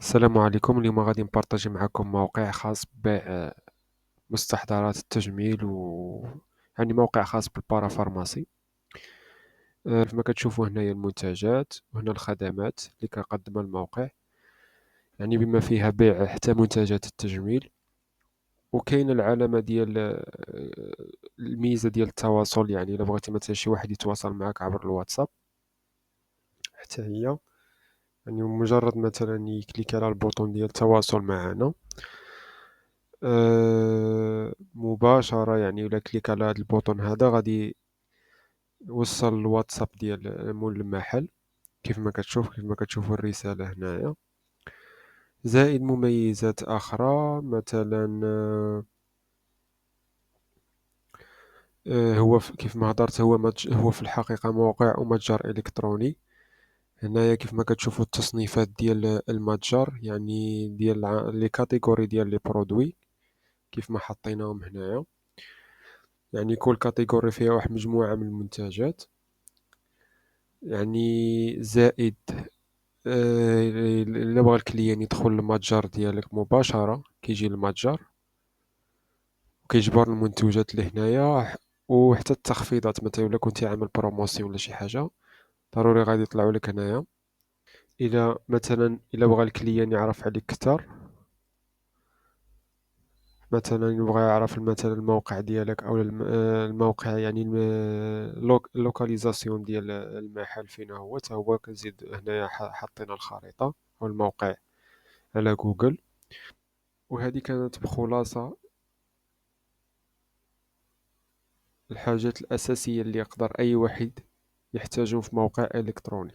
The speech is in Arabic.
السلام عليكم. اليوم غادي نبارطاجي معكم موقع خاص ببيع مستحضرات التجميل يعني موقع خاص بالبارافارماسي. كما كتشوفوا هنايا المنتجات وهنا الخدمات اللي كيقدمها الموقع، يعني بما فيها بيع حتى منتجات التجميل. وكاين العلامة ديال الميزة ديال التواصل، يعني الا بغيتي مثلا شي واحد يتواصل معك عبر الواتساب حتى هي، يعني مجرد مثلا يكليك على البوطون ديال التواصل معنا مباشرة، يعني ولا كليك على هذا البوطون هذا غادي يوصل الواتساب ديال مول المحل. كيف ما كتشوفوا الرسالة هنايا، زائد مميزات أخرى مثلا كيف ما هضرت، هو في الحقيقة موقع أو متجر إلكتروني. هنايا كيف ما كتشوفوا التصنيفات ديال المتجر، يعني ديال لي كاتيجوري ديال لي برودوي كيف ما حطيناهم هنايا. يعني كل كاتيجوري فيها واحد مجموعة من المنتجات، يعني زائد إلا بغا الكليان يدخل للمتجر ديالك مباشرة كيجي للمتجر وكيجبر المنتوجات اللي هنايا، وحتى التخفيضات مثلا إلا كنتي عامل بروموسيون ولا شي حاجة ضروري غادي يطلعوا لك هنايا. إلا بغا الكليان يعرف عليك كتر، مثلا يبغى يعرف مثلا الموقع ديالك او الموقع، يعني اللوكاليزاسيون ديال المحل فين هو، تا هو كنزيد هنايا حاطين الخريطة او الموقع على جوجل. وهذه كانت بخلاصة الحاجات الأساسية اللي يقدر أي واحد يحتاجهم في موقع إلكتروني.